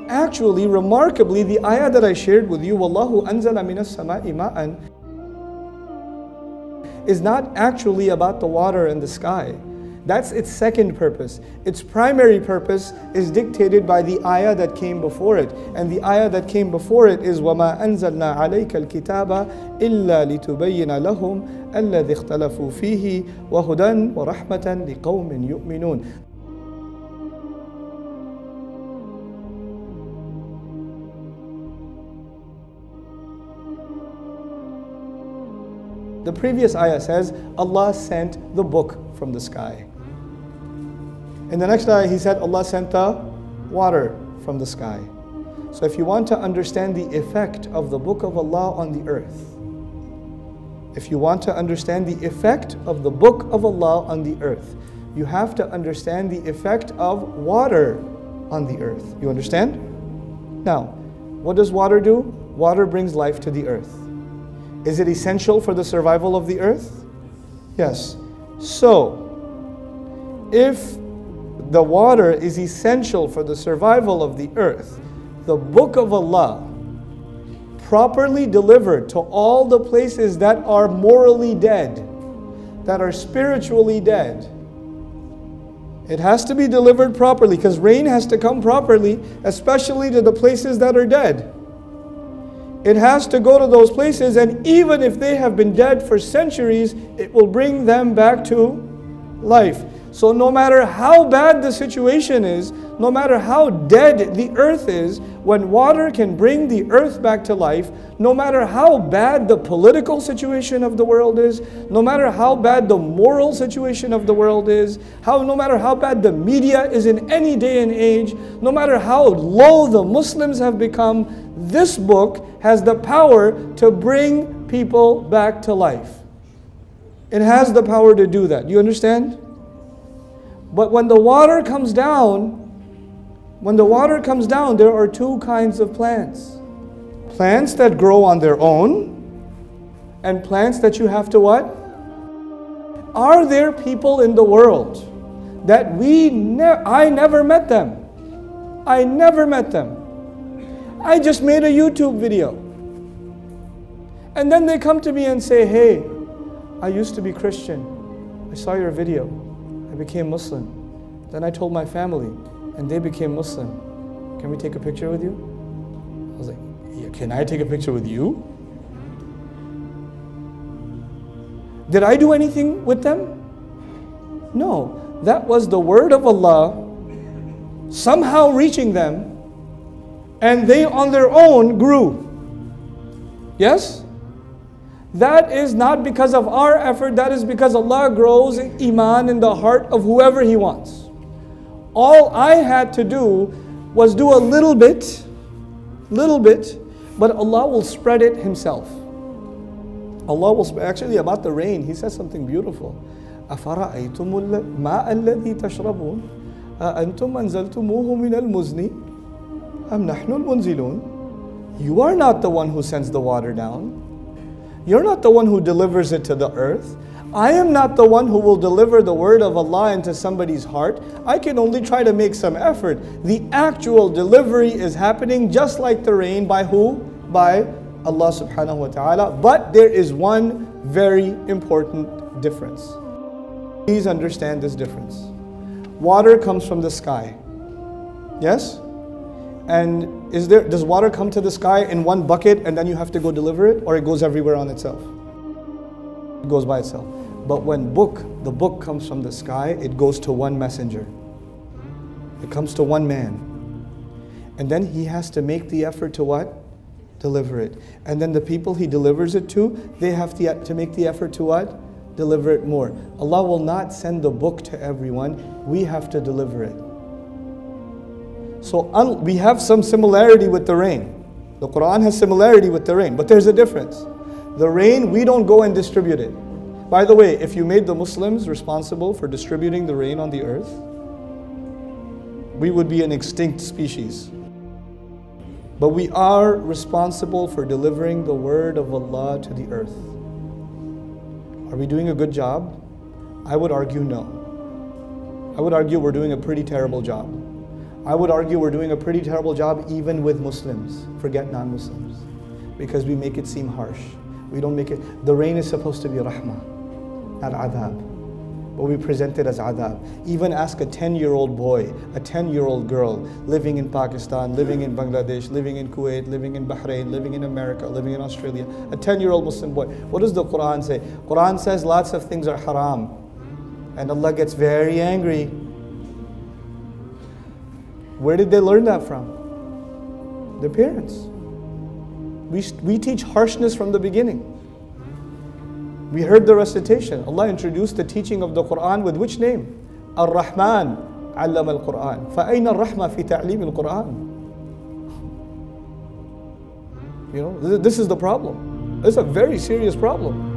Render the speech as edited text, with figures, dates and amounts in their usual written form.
Actually, remarkably, the ayah that I shared with you, Wallahu anzala minas sama'i ma'an, is not actually about the water and the sky. That's its second purpose. Its primary purpose is dictated by the ayah that came before it. And the ayah that came before it is وَمَا أَنزَلْنَا عَلَيْكَ الْكِتَابَ إِلَّا لِتُبَيِّنَ لَهُمْ الَّذِي اخْتَلَفُوا فِيهِ وَهُدًى وَرَحْمَةً لِقَوْمٍ يُؤْمِنُونَ. The previous ayah says, Allah sent the book from the sky. In the next ayah, He said, Allah sent the water from the sky. So if you want to understand the effect of the book of Allah on the earth, if you want to understand the effect of the book of Allah on the earth, you have to understand the effect of water on the earth. You understand? Now, what does water do? Water brings life to the earth. Is it essential for the survival of the earth? Yes. So, if the water is essential for the survival of the earth, the book of Allah, properly delivered to all the places that are morally dead, that are spiritually dead, it has to be delivered properly, because rain has to come properly, especially to the places that are dead. It has to go to those places, and even if they have been dead for centuries, it will bring them back to life. So no matter how bad the situation is, no matter how dead the earth is, when water can bring the earth back to life, no matter how bad the political situation of the world is, no matter how bad the moral situation of the world is, no matter how bad the media is in any day and age, no matter how low the Muslims have become, this book has the power to bring people back to life. It has the power to do that. You understand? But when the water comes down, there are two kinds of plants. Plants that grow on their own, and plants that you have to what? Are there people in the world that I never met them? I never met them. I just made a YouTube video. And then they come to me and say, hey, I used to be Christian. I saw your video. I became Muslim. Then I told my family, and they became Muslim. Can we take a picture with you? I was like, yeah, can I take a picture with you? Did I do anything with them? No. That was the word of Allah somehow reaching them, and they on their own grew. Yes? That is not because of our effort, that is because Allah grows iman in the heart of whoever He wants. All I had to do was do a little bit, but Allah will spread it Himself. Allah will, actually about the rain, He says something beautiful. أَفَرَأَيْتُمُ الْمَاءَ الَّذِي تَشْرَبُونَ أَأَنْتُمْ أَنزَلْتُمُوهُ مِنَ الْمُزْنِ أَمْ نَحْنُ الْمُنزِلُونَ. You are not the one who sends the water down. You're not the one who delivers it to the earth. I am not the one who will deliver the word of Allah into somebody's heart. I can only try to make some effort. The actual delivery is happening just like the rain. By who? By Allah subhanahu wa ta'ala. But there is one very important difference. Please understand this difference. Water comes from the sky. Yes? And does water come to the sky in one bucket and then you have to go deliver it? Or it goes everywhere on itself? It goes by itself. But when the book comes from the sky, it goes to one messenger. It comes to one man. And then he has to make the effort to what? Deliver it. And then the people he delivers it to, they have to make the effort to what? Deliver it more. Allah will not send the book to everyone. We have to deliver it. So we have some similarity with the rain. The Quran has similarity with the rain, but there's a difference. The rain, we don't go and distribute it. By the way, if you made the Muslims responsible for distributing the rain on the earth, we would be an extinct species. But we are responsible for delivering the word of Allah to the earth. Are we doing a good job? I would argue no. I would argue we're doing a pretty terrible job. I would argue we're doing a pretty terrible job even with Muslims. Forget non-Muslims. Because we make it seem harsh. We don't make it. The rain is supposed to be rahmah, not adhab. But we present it as adhab. Even ask a 10-year-old boy, a 10-year-old girl living in Pakistan, living in Bangladesh, living in Kuwait, living in Bahrain, living in America, living in Australia, a 10-year-old Muslim boy. What does the Quran say? Quran says lots of things are haram. And Allah gets very angry. Where did they learn that from? Their parents. We teach harshness from the beginning. We heard the recitation. Allah introduced the teaching of the Quran with which name? Ar-Rahman allama al-Quran. فَأَيْنَ الرَّحْمَةِ فِي تَعْلِيمِ الْقُرْآنِ. You know, this is the problem. It's a very serious problem.